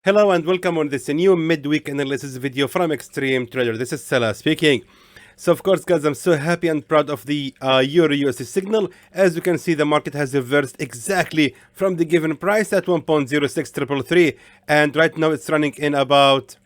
Hello and welcome on this new midweek analysis video from Xtreme Trader. This is Salah speaking. So of course guys, I'm so happy and proud of the EURUSD signal. As you can see, the market has reversed exactly from the given price at 1.06333, and right now it's running in about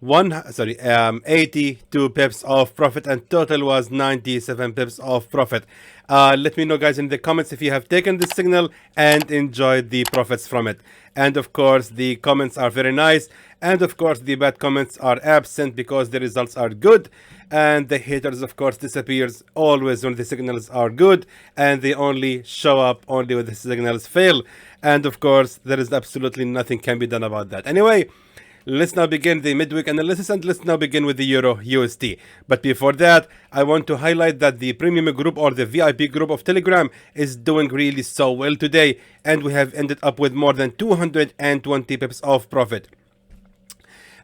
82 pips of profit, and total was 97 pips of profit. Let me know guys in the comments if you have taken this signal and enjoyed the profits from it. And of course the comments are very nice, and of course the bad comments are absent because the results are good, and the haters of course disappears always when the signals are good, and they only show up only when the signals fail. And of course there is absolutely nothing can be done about that. Anyway, let's now begin the midweek analysis, and let's now begin with the EURUSD. But before that, I want to highlight that the premium group or the VIP group of Telegram is doing really so well today, and we have ended up with more than 220 pips of profit.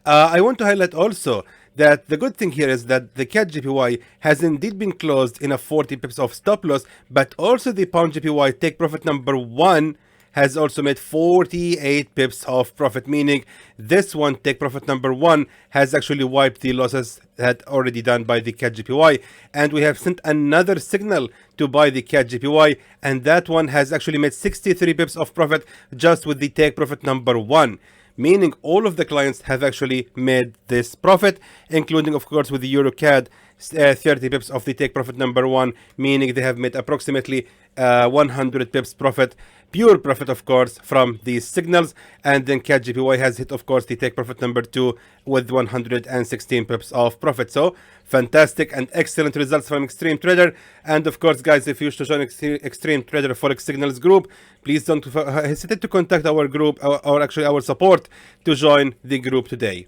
I want to highlight also that the good thing here is that the CAD JPY has indeed been closed in a 40 pips of stop loss, but also the pound JPY take profit number 1 has also made 48 pips of profit, meaning this one take profit number 1 has actually wiped the losses that already done by the CAD JPY, and we have sent another signal to buy the CAD JPY, and that one has actually made 63 pips of profit just with the take profit number 1, meaning all of the clients have actually made this profit, including of course with the EURUSD 30 pips of the take profit number 1, meaning they have made approximately 100 pips profit, pure profit of course from these signals. And then CAD JPY has hit of course the take profit number 2 with 116 pips of profit. So fantastic and excellent results from Xtreme Trader. And of course guys, if you wish to join Xtreme Trader Forex Signals group, please don't hesitate to contact our group or actually our support to join the group today.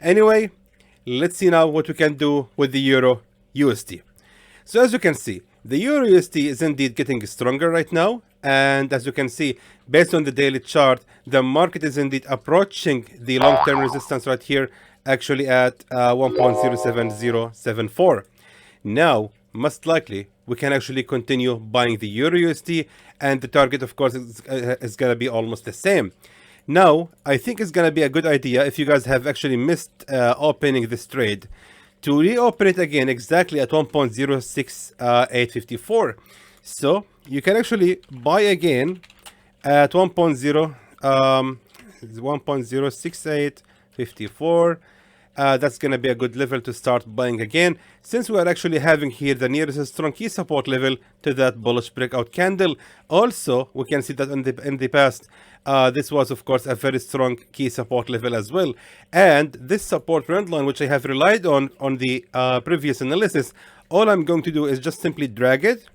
Anyway, let's see now what we can do with the EURUSD. So as you can see, the EURUSD is indeed getting stronger right now, and as you can see, based on the daily chart, the market is indeed approaching the long-term resistance right here, actually at 1.07074. Now, most likely, we can actually continue buying the EURUSD, and the target, of course, is going to be almost the same. Now, I think it's going to be a good idea if you guys have actually missed opening this trade to reopen it again exactly at 1.06854. So you can actually buy again at 1.06854. That's going to be a good level to start buying again, since we are actually having here the nearest strong key support level to that bullish breakout candle. Also, we can see that in the past, this was of course a very strong key support level as well. And this support trend line, which I have relied on the previous analysis, all I'm going to do is just simply drag it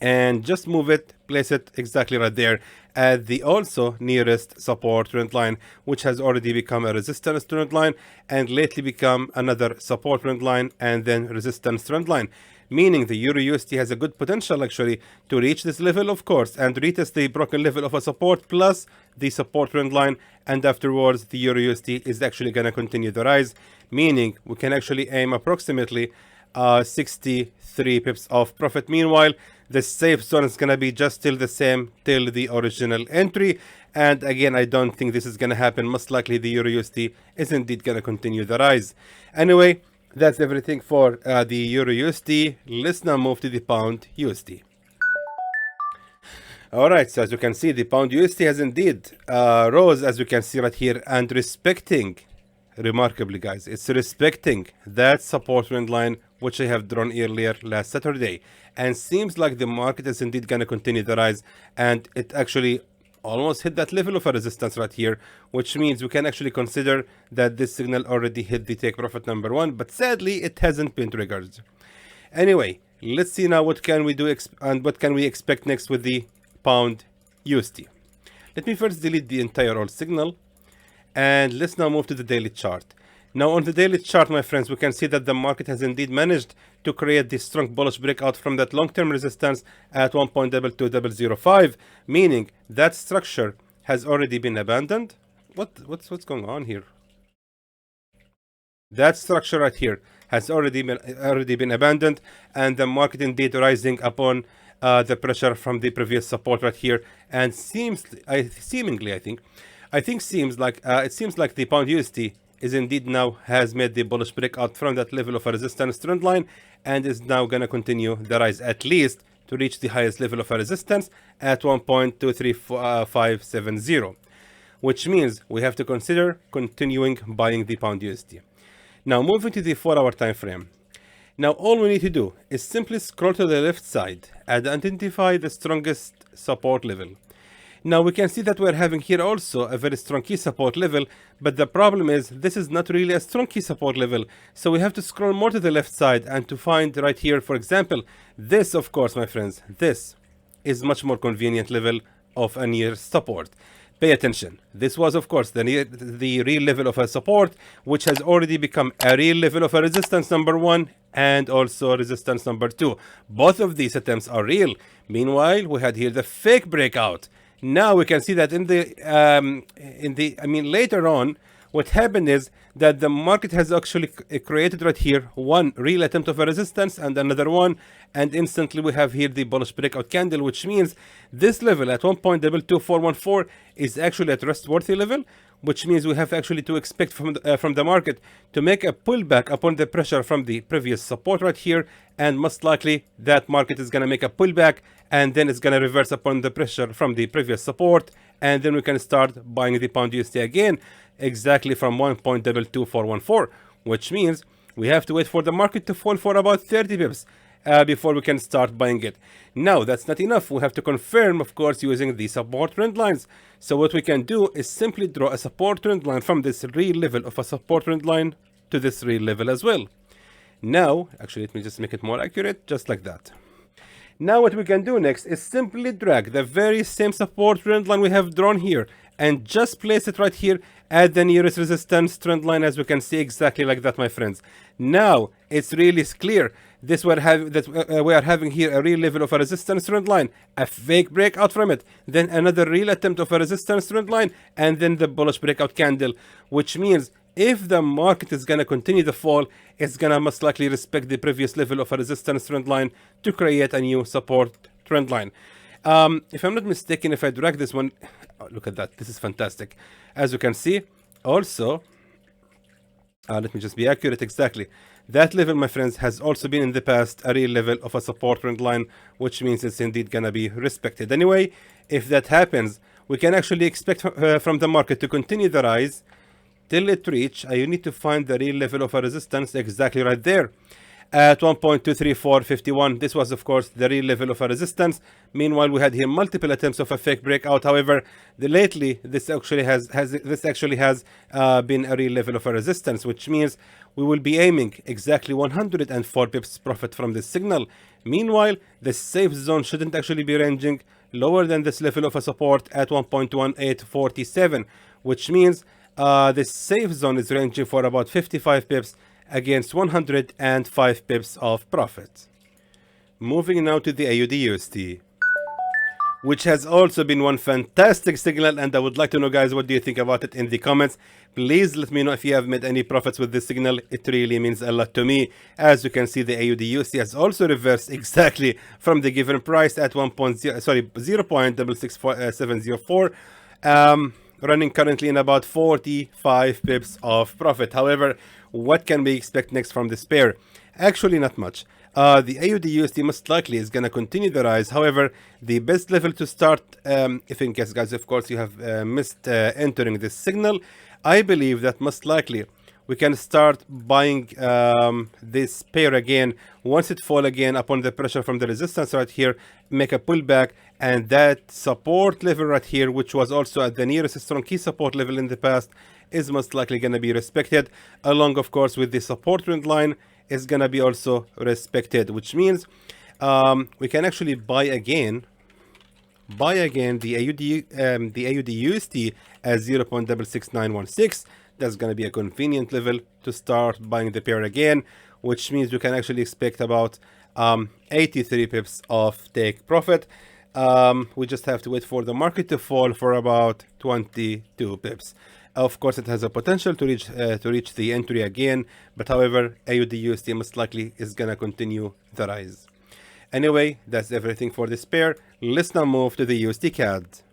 and just move it, place it exactly right there at the also nearest support trend line, which has already become a resistance trend line and lately become another support trend line and then resistance trend line, meaning the EURUSD has a good potential actually to reach this level of course and retest the broken level of a support plus the support trend line, and afterwards the EURUSD is actually going to continue the rise, meaning we can actually aim approximately 63 pips of profit. Meanwhile, the safe zone is going to be just still the same till the original entry, and again I don't think this is going to happen. Most likely the EURUSD is indeed going to continue the rise. Anyway, that's everything for the EURUSD. Let's now move to the pound USD. Alright, so as you can see, the pound USD has indeed rose, as you can see right here, and respecting, remarkably guys, it's respecting that support trend line which I have drawn earlier last Saturday, and seems like the market is indeed going to continue the rise, and it actually almost hit that level of a resistance right here, which means we can actually consider that this signal already hit the take profit number 1, but sadly it hasn't been triggered. Anyway, let's see now what can we do and what can we expect next with the pound USD. Let me first delete the entire old signal, and let's now move to the daily chart. Now on the daily chart, my friends, we can see that the market has indeed managed to create this strong bullish breakout from that long-term resistance at 1.22005, meaning that structure has already been abandoned. What's going on here? That structure right here has already been abandoned, and the market indeed rising upon the pressure from the previous support right here, and seemingly I think I think it seems like the pound USD is indeed now has made the bullish breakout from that level of a resistance trend line and is now going to continue the rise at least to reach the highest level of a resistance at 1.23570, which means we have to consider continuing buying the pound USD. Now moving to the 4-hour time frame. Now all we need to do is simply scroll to the left side and identify the strongest support level. Now we can see that we're having here also a very strong key support level, but the problem is this is not really a strong key support level. So we have to scroll more to the left side and to find right here, for example, this, of course, my friends, this is much more convenient level of a near support. Pay attention. This was, of course, the real level of a support, which has already become a real level of a resistance number 1 and also resistance number 2. Both of these attempts are real. Meanwhile, we had here the fake breakout. Now we can see that later on, what happened is that the market has actually created right here one real attempt of a resistance and another one, and instantly we have here the bullish breakout candle, which means this level at 1.22414 is actually a trustworthy level, which means we have actually to expect from the market to make a pullback upon the pressure from the previous support right here, and most likely that market is going to make a pullback and then it's going to reverse upon the pressure from the previous support, and then we can start buying the pound USD again exactly from 1.22414, which means we have to wait for the market to fall for about 30 pips before we can start buying it. Now that's not enough. We have to confirm, of course, using the support trend lines. So what we can do is simply draw a support trend line from this real level of a support trend line to this real level as well. Now, actually, let me just make it more accurate, just like that. Now what we can do next is simply drag the very same support trend line we have drawn here and just place it right here at the nearest resistance trend line, as we can see, exactly like that, my friends. Now it's really clear. We are having here a real level of a resistance trend line, a fake breakout from it, then another real attempt of a resistance trend line, and then the bullish breakout candle, which means if the market is going to continue to fall, it's going to most likely respect the previous level of a resistance trend line to create a new support trend line. If I'm not mistaken, if I drag this one, oh, look at that, this is fantastic. As you can see, also, let me just be accurate, exactly. That level, my friends, has also been in the past a real level of a support trend line, which means it's indeed going to be respected. Anyway, if that happens, we can actually expect from the market to continue the rise till it reach, you need to find the real level of a resistance exactly right there at 1.23451. This was, of course, the real level of a resistance. Meanwhile, we had here multiple attempts of a fake breakout. However, lately this actually has been a real level of a resistance, which means we will be aiming exactly 104 pips profit from this signal. Meanwhile, the safe zone shouldn't actually be ranging lower than this level of a support at 1.1847, which means the safe zone is ranging for about 55 pips against 105 pips of profit. Moving now to the AUDUSD, which has also been one fantastic signal, and I would like to know, guys, what do you think about it in the comments. Please let me know if you have made any profits with this signal. It really means a lot to me. As you can see, the AUDUSD has also reversed exactly from the given price at 0.66704, running currently in about 45 pips of profit. However, what can we expect next from this pair? Actually, not much. The AUDUSD most likely is going to continue the rise. However, the best level to start, if in case, guys, of course, you have missed entering this signal, I believe that most likely we can start buying this pair again once it fall again upon the pressure from the resistance right here, make a pullback, and that support level right here, which was also at the nearest strong key support level in the past, is most likely going to be respected, along, of course, with the support trend line is going to be also respected, which means we can actually buy again the AUDUSD at 0.66916. That's going to be a convenient level to start buying the pair again, which means we can actually expect about 83 pips of take profit. We just have to wait for the market to fall for about 22 pips. Of course, it has a potential to reach the entry again, but however, AUDUSD most likely is gonna continue the rise. Anyway, that's everything for this pair. Let's now move to the USDCAD.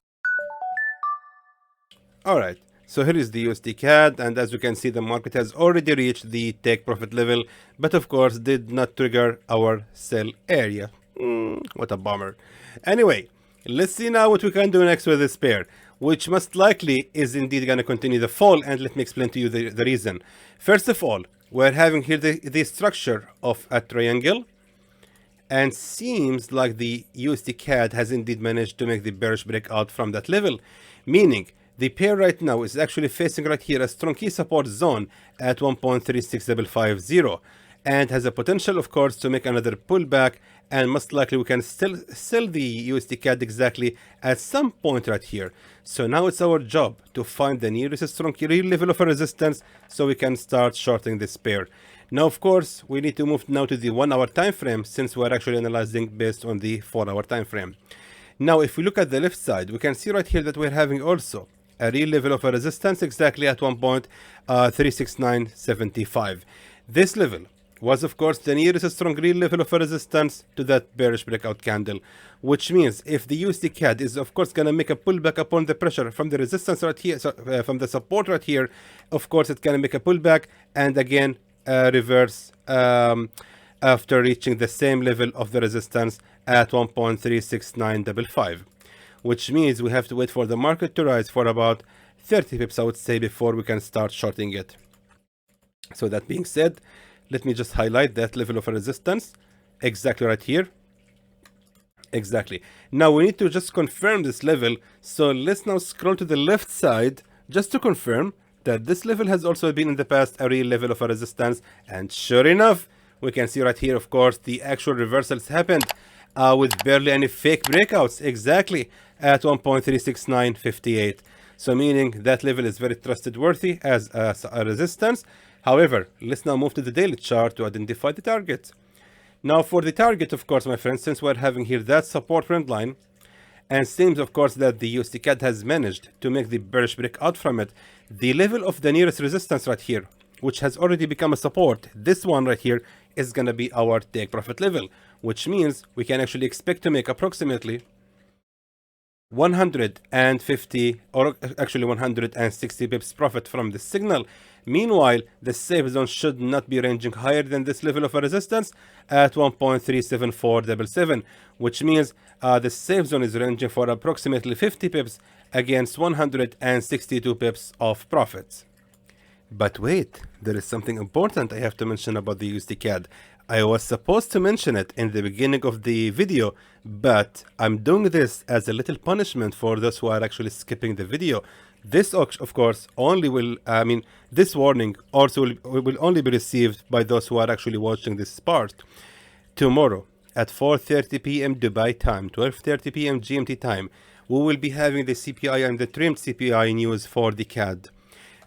All right, so here is the USDCAD, and as you can see, the market has already reached the take profit level, but of course did not trigger our sell area. What a bummer. Anyway, let's see now what we can do next with this pair, which most likely is indeed going to continue the fall, and let me explain to you the reason. First of all, we're having here the structure of a triangle, and seems like the USDCAD has indeed managed to make the bearish breakout from that level, meaning the pair right now is actually facing right here a strong key support zone at 1.36550, and has a potential, of course, to make another pullback, and most likely we can still sell the USDCAD exactly at some point right here. So now it's our job to find the nearest strong real level of a resistance so we can start shorting this pair. Now, of course, we need to move now to the 1 hour time frame, since we're actually analyzing based on the 4 hour time frame. Now, if we look at the left side, we can see right here that we're having also a real level of a resistance exactly at 1.36975. This level was, of course, the nearest strong real level of a resistance to that bearish breakout candle, which means if the USDCAD is, of course, going to make a pullback upon the pressure from the resistance right here, from the support right here, of course, it's going to make a pullback and again reverse after reaching the same level of the resistance at 1.36955, which means we have to wait for the market to rise for about 30 pips, I would say, before we can start shorting it. So that being said, let me just highlight that level of resistance exactly right here. Exactly. Now we need to just confirm this level. So let's now scroll to the left side just to confirm that this level has also been in the past a real level of a resistance. And sure enough, we can see right here, of course, the actual reversals happened with barely any fake breakouts exactly at 1.36958. So meaning that level is very trustworthy as a resistance. However, let's now move to the daily chart to identify the target. Now for the target, of course, my friends, since we're having here that support trend line, and seems, of course, that the USDCAD has managed to make the bearish breakout from it, the level of the nearest resistance right here, which has already become a support, this one right here is going to be our take profit level, which means we can actually expect to make approximately 150 or actually 160 pips profit from this signal. Meanwhile, the safe zone should not be ranging higher than this level of a resistance at 1.37477, which means the safe zone is ranging for approximately 50 pips against 162 pips of profits. But wait, there is something important I have to mention about the USDCAD. I was supposed to mention it in the beginning of the video, but I'm doing this as a little punishment for those who are actually skipping the video. This, of course, only will, this warning also will only be received by those who are actually watching this part. Tomorrow at 4:30 p.m. Dubai time, 12:30 p.m. GMT time, we will be having the CPI and the trimmed CPI news for the CAD.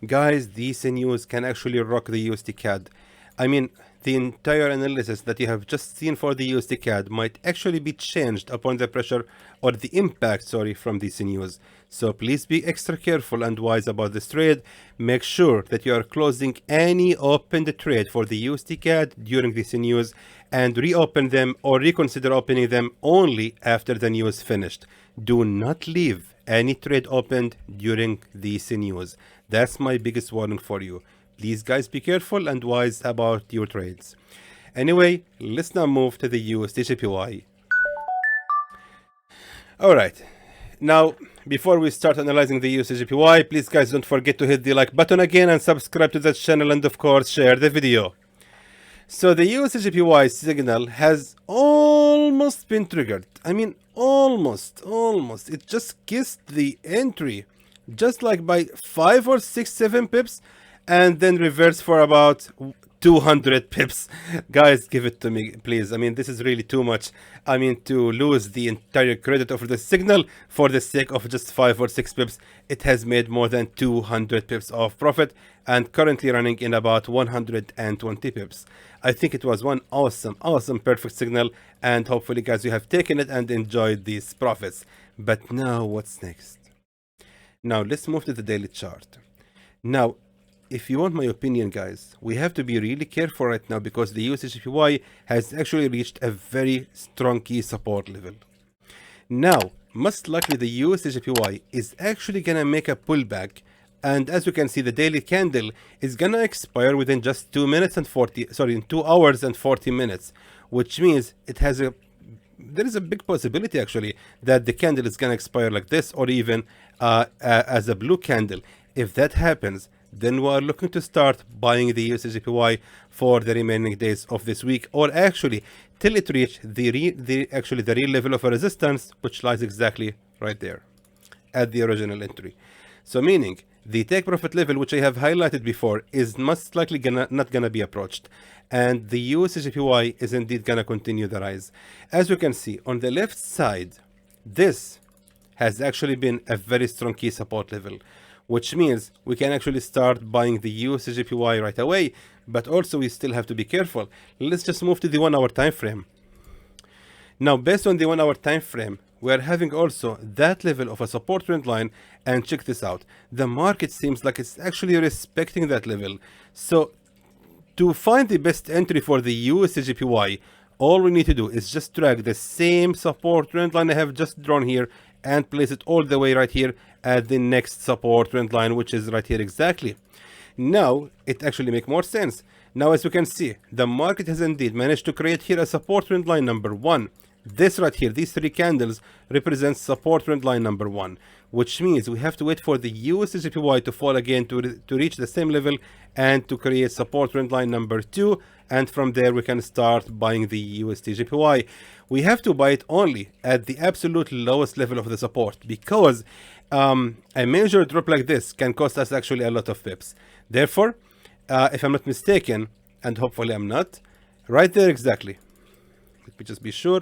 Guys, these news can actually rock the USDCAD. I mean, the entire analysis that you have just seen for the USDCAD might actually be changed upon the pressure or the impact, sorry, from these news. So please be extra careful and wise about this trade. Make sure that you are closing any opened trade for the USDCAD during this news and reopen them or reconsider opening them only after the news finished. Do not leave any trade opened during this news. That's my biggest warning for you. Please, guys, be careful and wise about your trades. Anyway, let's now move to the USDJPY. Alright, now, before we start analyzing the USDJPY, please, guys, don't forget to hit the like button again and subscribe to the channel and, of course, share the video. So the USDJPY signal has almost been triggered. I mean, almost. It just kissed the entry, just like by 5 or 6, 7 pips. And then reverse for about 200 pips. Guys, give it to me, please. I mean, this is really too much. I mean, to lose the entire credit of the signal for the sake of just 5 or 6 pips. It has made more than 200 pips of profit and currently running in about 120 pips. I think it was one awesome, perfect signal. And hopefully, guys, you have taken it and enjoyed these profits. But now, what's next? Now, let's move to the daily chart. Now, if you want my opinion, guys, we have to be really careful right now because the USDCHF has actually reached a very strong key support level. Now, most likely the USDJPY is actually gonna make a pullback, and as you can see, the daily candle is gonna expire within just 2 minutes and 40, sorry, in 2 hours and 40 minutes, which means it has there is a big possibility actually that the candle is gonna expire like this, or even as a blue candle. If that happens, then we are looking to start buying the USDJPY for the remaining days of this week, or actually till it reach the real level of a resistance, which lies exactly right there at the original entry. So meaning the take profit level, which I have highlighted before, is most likely not gonna be approached, and the USDJPY is indeed gonna continue the rise. As you can see on the left side, this has actually been a very strong key support level, which means we can actually start buying the USDJPY right away, but also we still have to be careful. Let's just move to the 1 hour time frame. Now, based on the 1 hour time frame, we are having also that level of a support trend line, and check this out. The market seems like it's actually respecting that level. So to find the best entry for the USDJPY, all we need to do is just drag the same support trend line I have just drawn here and place it all the way right here at the next support trend line, which is right here exactly. Now it actually makes more sense. Now, as you can see, the market has indeed managed to create here a support trend line number 1. This right here, these 3 candles represent support trend line number 1, which means we have to wait for the USDJPY to fall again to reach the same level and to create support trend line number 2, and from there we can start buying the USDJPY. We have to buy it only at the absolute lowest level of the support, because a major drop like this can cost us actually a lot of pips. Therefore, if I'm not mistaken, and hopefully I'm not, right there exactly, let me just be sure.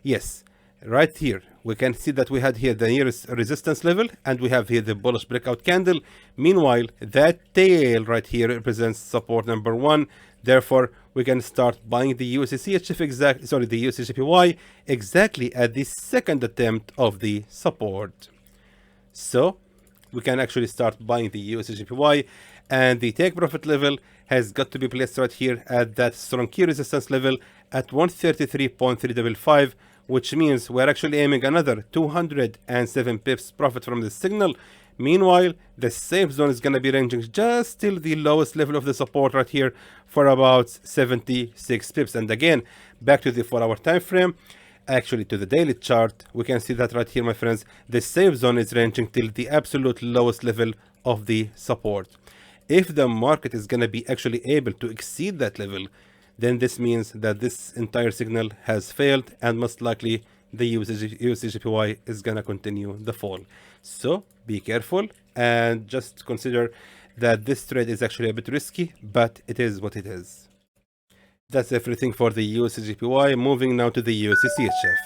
Yes, right here we can see that we had here the nearest resistance level, and we have here the bullish breakout candle. Meanwhile, that tail right here represents support number 1. Therefore, we can start buying the USDCHF the USDJPY exactly at the second attempt of the support. So we can actually start buying the USDJPY, and the take profit level has got to be placed right here at that strong key resistance level at 133.355, which means we're actually aiming another 207 pips profit from this signal. Meanwhile, the safe zone is going to be ranging just till the lowest level of the support right here for about 76 pips. And again, back to the 4 hour time frame, actually to the daily chart, we can see that right here, my friends, the safe zone is ranging till the absolute lowest level of the support. If the market is going to be actually able to exceed that level, then this means that this entire signal has failed, and most likely the USDJPY is going to continue the fall. So be careful and just consider that this trade is actually a bit risky, but it is what it is. That's everything for the USDJPY. Moving now to the USDCHF,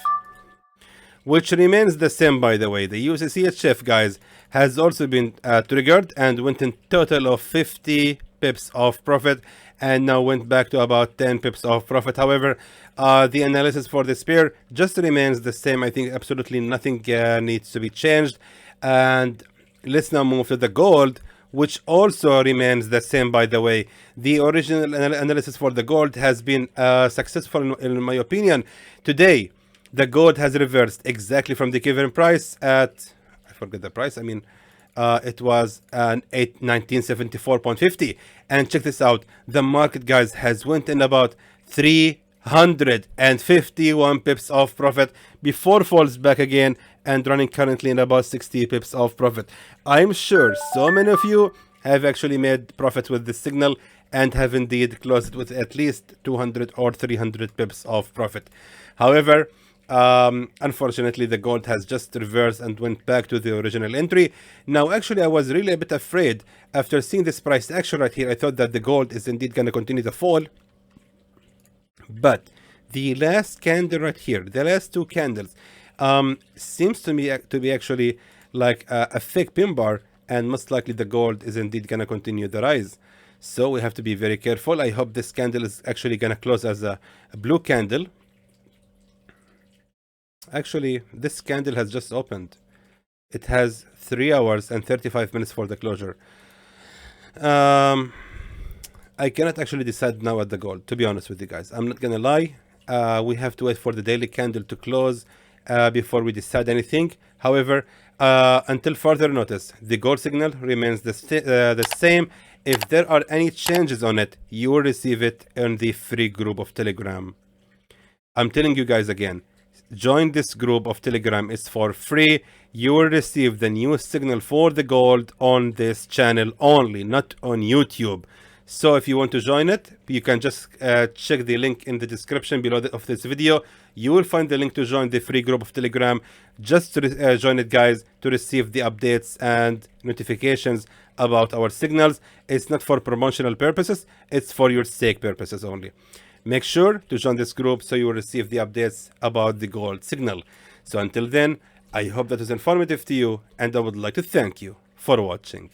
which remains the same, by the way. The USDCHF, guys, has also been triggered and went in total of 50 pips of profit, and now went back to about 10 pips of profit. However, the analysis for this pair just remains the same. I think absolutely nothing needs to be changed. And let's now move to the gold, which also remains the same, by the way. The original analysis for the gold has been successful in my opinion. Today, the gold has reversed exactly from the given price at, I forget the price, it was an 1974.50, and check this out, the market, guys, has went in about 351 pips of profit before falls back again and running currently in about 60 pips of profit. I'm sure so many of you have actually made profit with this signal and have indeed closed with at least 200 or 300 pips of profit. However, unfortunately, the gold has just reversed and went back to the original entry. Now, actually, I was really a bit afraid after seeing this price action right here. I thought that the gold is indeed going to continue to fall, but the last candle right here, the last 2 candles, seems to me to be actually like a fake pin bar, and most likely the gold is indeed going to continue the rise. So we have to be very careful. I hope this candle is actually going to close as a blue candle. Actually, this candle has just opened. It has 3 hours and 35 minutes for the closure. I cannot actually decide now at the gold, to be honest with you guys. I'm not gonna lie. We have to wait for the daily candle to close before we decide anything. However, until further notice, the gold signal remains the same. If there are any changes on it, you will receive it in the free group of Telegram. I'm telling you guys again, join this group of Telegram. It's for free. You will receive the new signal for the gold on this channel only, not on YouTube. So if you want to join it, you can just check the link in the description below of this video. You will find the link to join the free group of Telegram. Just to join it, guys, to receive the updates and notifications about our signals. It's not for promotional purposes. It's for your sake purposes only. Make sure to join this group so you will receive the updates about the gold signal. So until then, I hope that was informative to you, and I would like to thank you for watching.